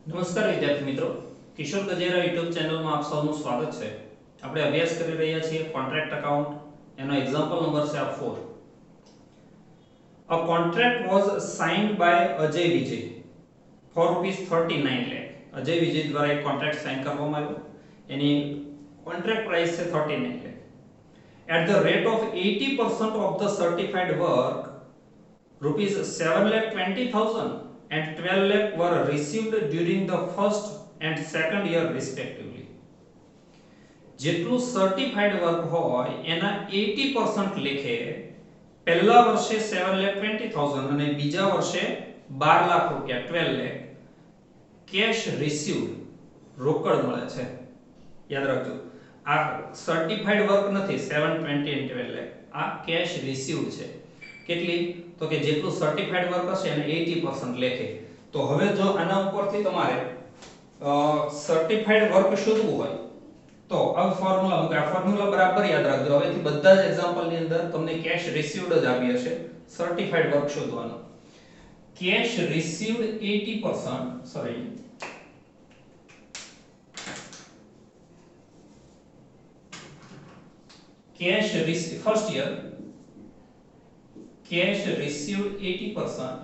નમસ્કાર વિદ્યાર્થી મિત્રો, કિશોર ગજેરા યુટ્યુબ ચેનલમાં આપ સૌનું સ્વાગત છે. આપણે અભ્યાસ કરી રહ્યા છીએ કોન્ટ્રાક્ટ એકાઉન્ટ. એનો એક્ઝામ્પલ નંબર છે આ 4. A contract was signed by Ajay Vijay for ₹39 lakh. Ajay વિજય દ્વારા એક કોન્ટ્રાક્ટ સાઇન કરવામાં આવ્યો. એની કોન્ટ્રાક્ટ પ્રાઇસ છે 39 lakh. At the rate of 80% of the certified work, ₹7,20,000 and 12 lakh were received during the first and second year respectively. જેટલું certified work હોય એના 80% લેખે પહેલા વર્ષે 7,20,000 અને બીજા વર્ષે 12 લાખ રૂપિયા 12 લાખ કેશ રિસીવ્ડ રોકડ મળે છે. યાદ રાખજો, આ સર્ટિફાઈડ વર્ક નથી 720 and 12 લાખ, આ કેશ રિસીવ્ડ છે. કેટલી? તો કે જેટલું સર્ટિફાઈડ વર્ક હશે એને 80% લેખે. તો હવે જો આના ઉપરથી તમારે સર્ટિફાઈડ વર્ક શોધવું હોય તો આ ફોર્મ્યુલા મૂકો. આ ફોર્મ્યુલા બરાબર યાદ રાખજો. હવેથી બધા જ એક્ઝામ્પલ ની અંદર તમને કેશ રિસીવ્ડ જ આવી હશે. સર્ટિફાઈડ વર્ક શોધવાનું. Cash received 80%, sorry, cash received first year, cash received 80%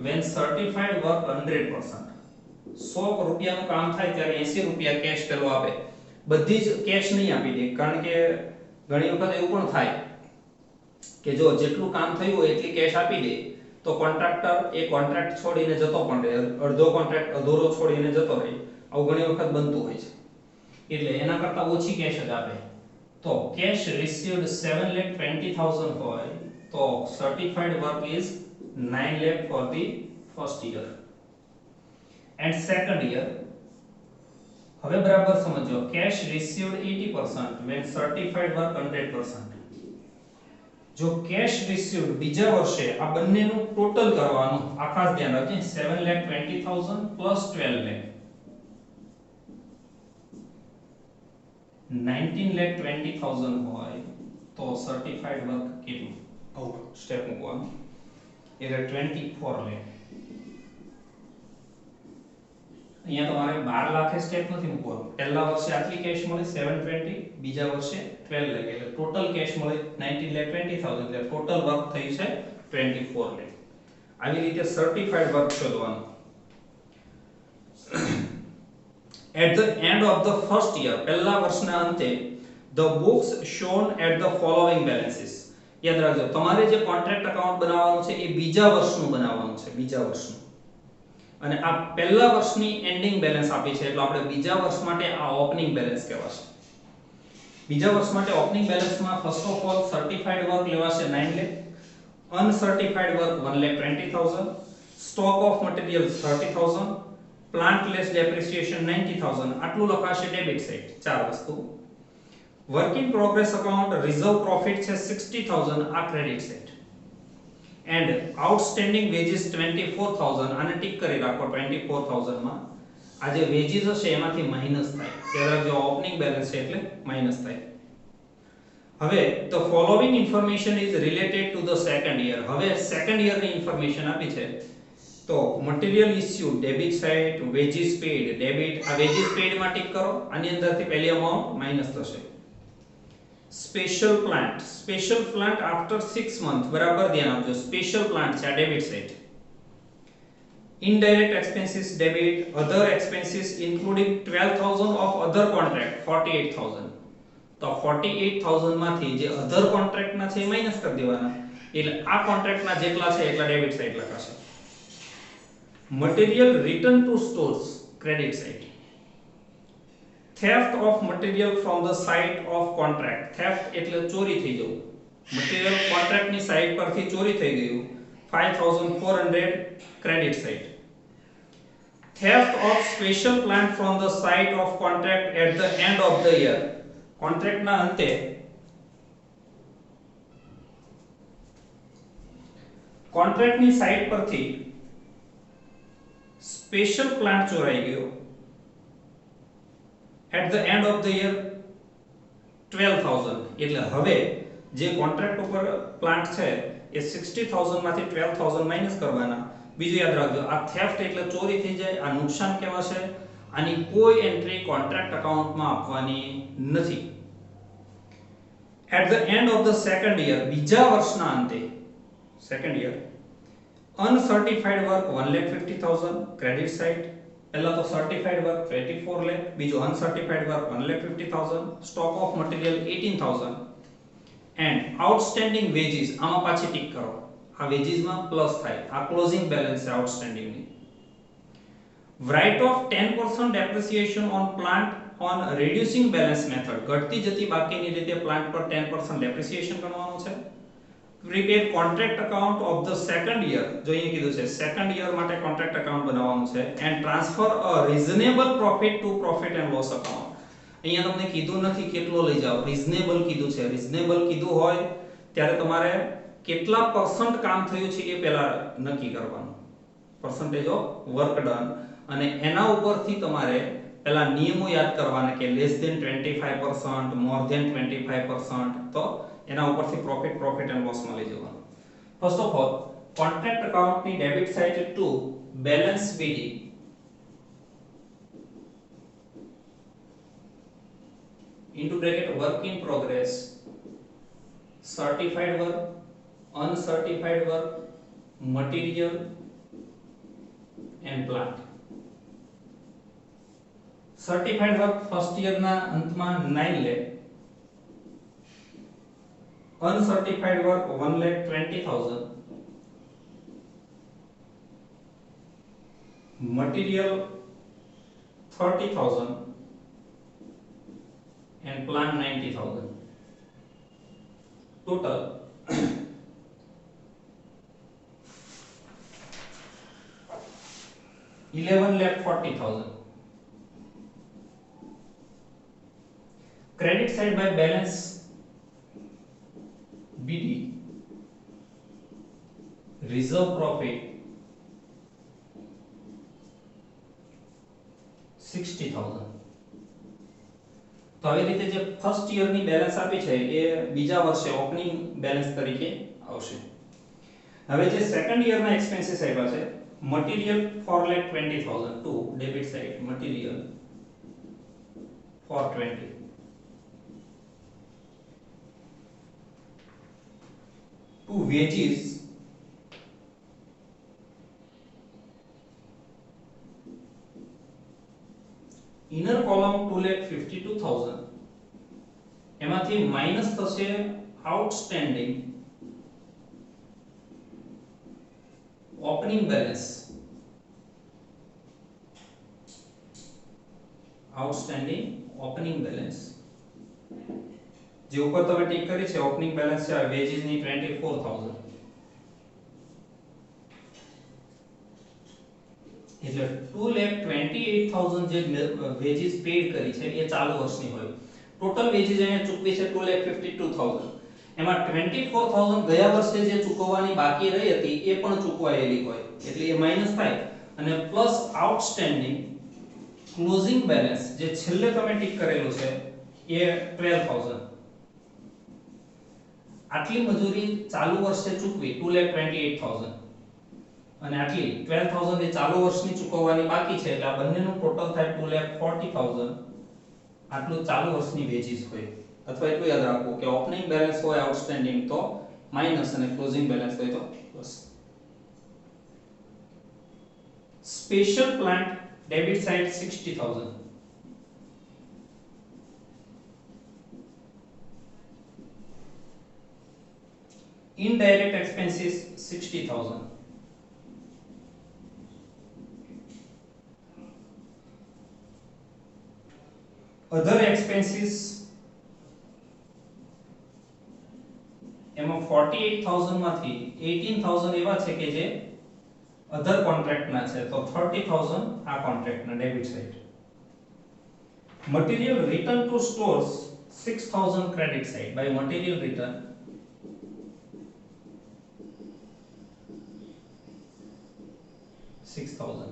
when certified work 100%. 100 રૂપિયાનું કામ થાય ત્યારે 80 રૂપિયા કેશ પેલો આપે. બધી જ કેશ નહીં આપી દે, કારણ કે ઘણી વખત એવું પણ થાય કે જો જેટલું કામ થયું હોય એટલી કેશ આપી દે તો કોન્ટ્રાક્ટર એ કોન્ટ્રાક્ટ છોડીને જતો પણ રહે, અડધો કોન્ટ્રાક્ટ અધૂરો છોડીને જતો રહે. આવું ઘણી વખત બનતું હોય છે. એટલે એના કરતા ઓછી કેશ જ આપે. તો cash received 7,20,000 હોય તો certified work is 9 lakh for the first year and second year. હવે બરાબર સમજો, cash received 80% when certified work 100%. જો cash received બીજા વર્ષે આ બંનેનું ટોટલ કરવાનું, આ ખાસ ધ્યાન રાખજો, 7,20,000 plus 12 lakh 19,20,000 હોય તો સર્ટિફાઈડ વર્ક કેટલું? આઉટ સ્ટેપ મૂકવાનું, એટલે 24 લાખ. અહીંયા તમારે 12 લાખે સ્ટેપ નથી મૂકવાનું. પહેલા વર્ષે આટલી કેશ મળી 720, બીજા વર્ષે 12 લાખ, એટલે ટોટલ કેશ મળી 19,20,000, એટલે ટોટલ વર્ક થયું છે 24 લાખ. આવી રીતે સર્ટિફાઈડ વર્ક શોધવાનું. At the end of the first year, પહેલા વર્ષના અંતે, the books shown at the following balances. યાદ રાખજો, તમારે જે કોન્ટ્રાક્ટ એકાઉન્ટ બનાવવાનું છે એ બીજા વર્ષનું બનાવવાનું છે, બીજા વર્ષનું. અને આ પહેલા વર્ષની એન્ડિંગ બેલેન્સ આપી છે, એટલે આપણે બીજા વર્ષ માટે આ ઓપનિંગ બેલેન્સ કહેવાશે. બીજા વર્ષ માટે ઓપનિંગ બેલેન્સમાં first of all certified work લેવાશે 9 lakh, uncertified work 1,20,000, stock of material 30,000, plant less depreciation 90,000. આટલું લખાશે ડેબિટ સાઈડ, ચાર વસ્તુ. Work in progress account reserve profit છે 60,000, આ credit side. And outstanding wages 24,000, આને ટિક કરી રાખો. 24,000 માં આ જે વેજીસ હશે એમાંથી માઈનસ થાય, ત્યારે જો ઓપનિંગ બેલેન્સ છે એટલે માઈનસ થાય. હવે the following information is related to the second યર. હવે સેકન્ડ યરની ઇન્ફોર્મેશન આપી છે. તો material issue debit side, wages paid debit, આ વેજીસ પેડ માં ટિક કરો. આની અંદરથી પહેલી અમાઉન્ટ માઈનસ થશે. સ્પેશિયલ પ્લાન્ટ આફ્ટર 6 મંથ, બરાબર ધ્યાન આપજો, સ્પેશિયલ પ્લાન્ટ છે આ debit side. Indirect expenses debit, other expenses including 12,000 of other contract 48,000. તો 48,000 માંથી જે અધર કોન્ટ્રાક્ટના છે એ માઈનસ કરી દેવાના, એટલે આ કોન્ટ્રાક્ટના જેટલા છે એટલા ડેબિટ સાઈડ લખાશે. Material return to stores, credit side. Theft of material from the site of contract. Theft એટલે ચોરી થઈ જવું. મટીરીયલ કોન્ટ્રાક્ટની સાઇટ પરથી ચોરી થઈ ગયું, 5,400 credit side. Theft of special plant from the site of contract at the end of the year. કોન્ટ્રાક્ટના અંતે કોન્ટ્રાક્ટની સાઇટ પરથી સ્પેશિયલ પ્લાન્ટ ચોરાઈ ગયો. At the end of the year 12,000, એટલે હવે જે કોન્ટ્રાક્ટ ઉપર પ્લાન્ટ છે એ 60,000 માંથી 12,000 માઈનસ કરવાના, બીજું યાદ રાખજો, આ થેફ્ટ એટલે ચોરી થઈ જાય, આ નુકસાન કહેવાશે. આની કોઈ એન્ટ્રી કોન્ટ્રાક્ટ એકાઉન્ટમાં આપવાની નથી. At the end of the second year, બીજા વર્ષના અંતે, second year, uncertified work 1,50,000 credit side. પહેલા તો સર્ટિફાઈડ વર્ક 24 લાખ, બીજું uncertified work 1,50,000, stock of material 18,000 and outstanding wages, આમાં પાછી ટીક કરો, આ વેજીસમાં પ્લસ થાય, આ ક્લોઝિંગ બેલેન્સ છે આઉટસ્ટેન્ડિંગ ની. Write off 10% depreciation on plant on reducing balance method, ઘટતી જતી બાકીની રીતે પ્લાન્ટ પર 10% ડેપ્રિસિએશન કરવાનું છે. Prepare contract account of the second year, જો અહીંયા કીધું છે સેકન્ડ યર માટે કોન્ટ્રાક્ટ એકાઉન્ટ બનાવવાનું છે. And transfer a reasonable profit to profit and loss account. અહીંયા તમને કીધું નથી કેટલો લઈ જાવ, રીઝનેબલ કીધું છે. રીઝનેબલ કીધું હોય ત્યારે તમારે કેટલા % કામ થયું છે એ પહેલા નક્કી કરવાનું, પર્સન્ટેજ ઓફ વર્ક ડન, અને એના ઉપરથી તમારે પહેલા નિયમો યાદ કરવાના કે લેસ ધેન 25%, મોર ધેન 25%, તો એના ઉપરથી પ્રોફિટ એન્ડ લોસ માં લઈ જવાનું. First of all contract account ની debit side two balance BD into bracket work in progress, certified work, uncertified work, material and plant. Certified work first year ના અંતમાં 9 lakh, uncertified work 1,20,000, material 30,000 and plant 90,000. Total 11,40,000. Credit side by balance BD, reserve profit 60,000. તો આવી રીતે જે first year ની balance આપી છે એ બીજા વર્ષે ઓપનિંગ બેલેન્સ તરીકે આવશે. હવે જે સેકન્ડ યર ના એક્સપેન્સીસ આવ્યા છે, material 4,20,000 to debit side, material 420, to wages inner column 2,52,000, એમાંથી માઈનસ થશે outstanding opening balance, outstanding opening balance જે ઉપર તમે ટીક કરી છે ઓપનિંગ બેલેન્સ છે વેજીસ ની 24,000, એટલે 2,28,000 જે વેજીસ પેડ કરી છે એ ચાલુ વર્ષની હોય. ટોટલ વેજીસ અહીંયા ચૂકવી છે 2,52,000, એમાં 24,000 ગયા વર્ષે જે ચૂકવવાની બાકી રહી હતી એ પણ ચૂકવાયેલી હોય, એટલે એ માઈનસ થાય, અને પ્લસ આઉટસ્ટેન્ડિંગ ક્લોઝિંગ બેલેન્સ જે છેલ્લે તમે ટીક કરેલું છે એ 12,000. આટલી મજૂરી ચાલુ વર્ષે ચૂકવી 2,28,000, અને આટલી 12,000 એ ચાલુ વર્ષની ચૂકવવાની બાકી છે, એટલે આ બંનેનું ટોટલ થાય 2,40,000. આટલું ચાલુ વર્ષની વેજીસ હોય, અથવા એટલું યાદ રાખવું કે ઓપનિંગ બેલેન્સ હોય આઉટસ્ટેન્ડિંગ તો માઈનસ, અને ક્લોઝિંગ બેલેન્સ હોય તો plus. Special plant debit side 60,000, indirect expenses 60,000, other expenses એમાં 48,000 માંથી 18,000 એવા છે કે જે અધર કોન્ટ્રાક્ટ ના છે, તો 30,000 આ કોન્ટ્રાક્ટ ના debit side. Material return to stores 6,000 credit side, by material return 6,000.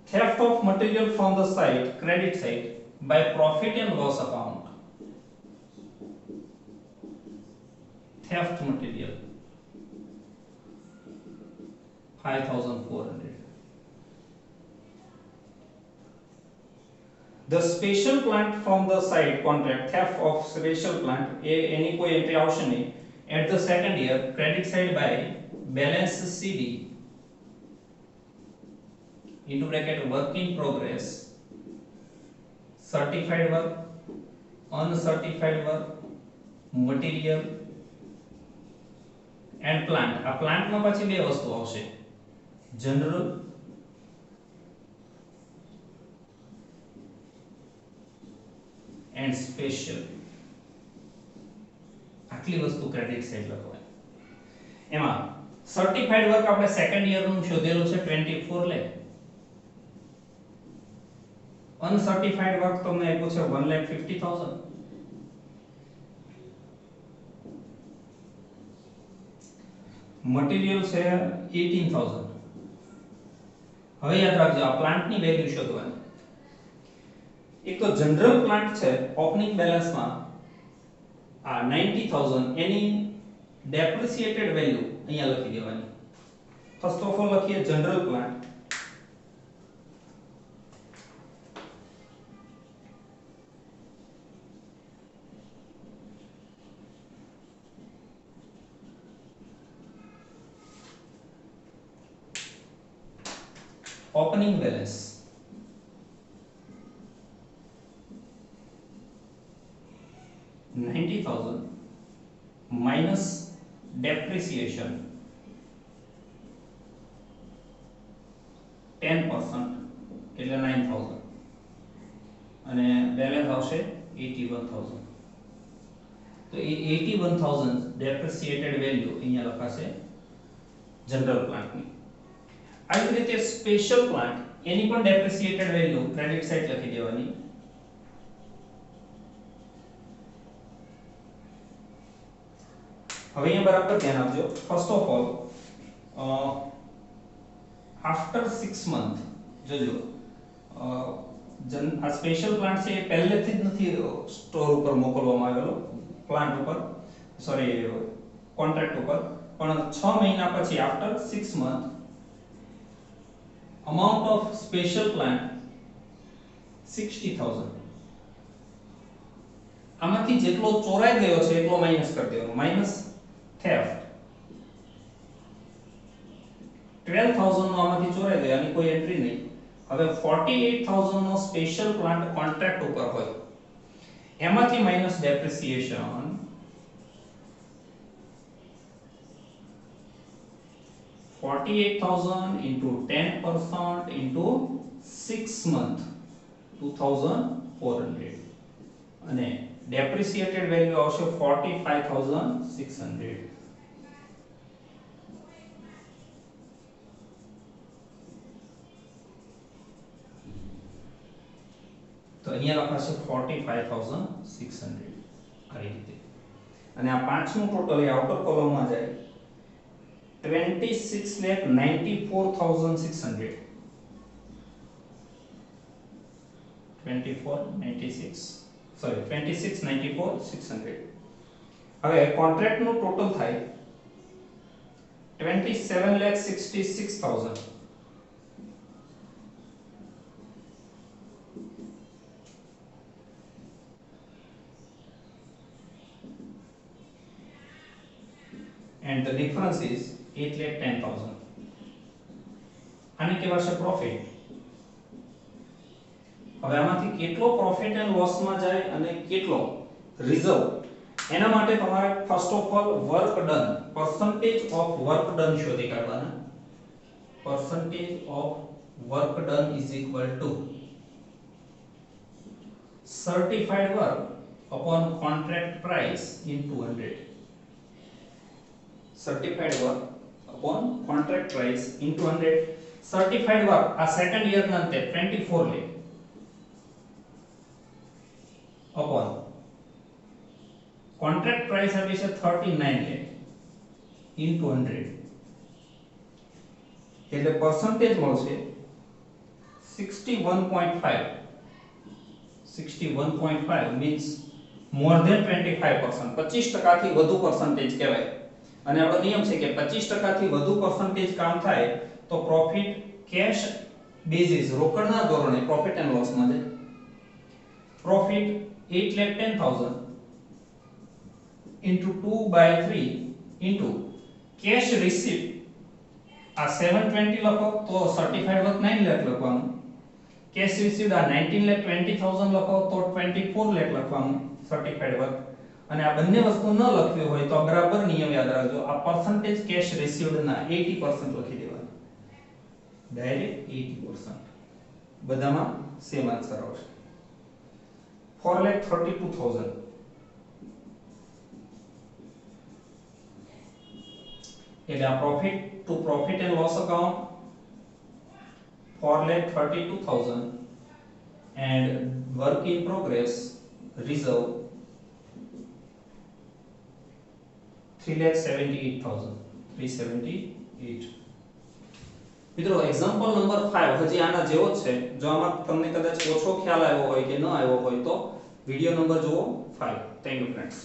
Theft of material from the site, credit side, by profit and loss account. Theft material 5400. The special plant from the side contract theft of special plant any કોઈ entry આવશે નહીં at the second year credit side by balance CD into bracket work in progress certified work uncertified work material and plant આ plant માં પછી બે વસ્તુ આવશે general and special આટલી વસ્તુ ક્રેડિટ સાઇડ લખવાય એમાં સર્ટિફાઈડ વર્ક આપણે સેકન્ડ યર નું શોધેલું છે 24 લે અનસર્ટિફાઈડ વર્ક તમને આપ્યું છે 1,50,000 મટીરીયલ છે 18,000 હવે યાદ રાખજો આ પ્લાન્ટની વેલ્યુ શોધવાની એક તો જનરલ પ્લાન્ટ છે ઓપનિંગ બેલેન્સમાં આ 90,000 એની ડેપ્રિસિએટેડ વેલ્યુ અહીંયા લખી દેવાની ફર્સ્ટ ઓફ ઓલ લખીએ general plant opening balance $90,000 minus depreciation 10% એટલે 9,000 અને બેલેન્સ આવશે 81,000 તો એ 81,000 depreciated value અહીંયા લખાશે જનરલ પ્લાન્ટની આવી રીતે સ્પેશિયલ પ્લાન્ટ એની પણ ડેપ્રિસિએટેડ વેલ્યુ ક્રેડિટ સાઇડ લખી દેવાની હવે અહીંયા બરાબર ધ્યાન આપજો first of all after 6 month જોજો આ સ્પેશિયલ પ્લાન્ટ છે એ પહેલેથી જ નથી સ્ટોર ઉપર મોકલવામાં આવેલો પ્લાન્ટ ઉપર સોરી કોન્ટ્રાક્ટ ઉપર પણ 6 મહિના પછી after 6 month amount of special plant 60,000 આમાંથી જેટલો ચોરાઈ ગયો છે એટલો માઈનસ કરી દેવાનો માઈનસ theft 12,000 નો આમાંથી ચોરાઈ ગયો આની કોઈ એન્ટ્રી નહીં હવે 48,000 નો સ્પેશિયલ પ્લાન્ટ કોન્ટ્રાક્ટ ઉપર હોય એમાંથી minus depreciation 48,000 into 10% into 6 month 2,400 અને depreciated value આવશે 45,600 તો અહીંયા લખાશે 45,600 આ રીતે અને આ પાંચમું ટોટલ એ આઉટર કોલમમાં જાય 26,94,600 26,94,600 હવે કોન્ટ્રાક્ટ નું ટોટલ થાય 27,66,000 and the difference is 8,10,000 આને કહેવાશે પ્રોફિટ હવે આમાંથી કેટલો પ્રોફિટ એન્ડ લોસ માં જાય અને કેટલો રિઝર્વ એના માટે તમારે first of all work done percentage of work done શોધી કાઢવાના percentage of work done is equal to certified work upon contract price into 100 certified work upon contract price into 100 certified work આ second year ના અંતે 24 લે upon contract price આપી છે 39 લે into 100 એટલે percentage મળશે 61.5 61.5 means more than 25% 25% થી વધુ percentage કહેવાય અને આપણો નિયમ છે કે 25% થી વધુ percentage કામ થાય તો પ્રોફિટ કેશ બેઝિસ રોકડના ધોરણે પ્રોફિટ એન્ડ લોસ માં છે. Profit 8,10,000 into 2/3 into cash receipt આ 720 લખો તો સર્ટિફાઈડ વર્ક 9 લાખ લખવાનું. કેશ રિસીવ્ડ આ 19,20,000 લખો તો 24 લાખ લખવાનું સર્ટિફાઈડ વર્ક. અને આ બંને વસ્તુ ન લખવી હોય તો બરાબર નિયમ યાદ રાખજો. આ પરસેન્ટેજ કેશ રિસીવ્ડ ના 80% લખી દેવાનું. ડાયરેક્ટ 80%. બધામાં સેમ આન્સર આવશે. 4,32,000 એટલે આ profit to profit and loss account 4,32,000 and work in progress reserve 3,78,378. મિત્રો એક્ઝામ્પલ નંબર 5 હજી આના જેવો જ છે. જો આમાં તમને કદાચ ઓછો ખ્યાલ આવ્યો હોય કે ન આવ્યો હોય તો વિડિયો નંબર જુઓ 5. Thank you friends.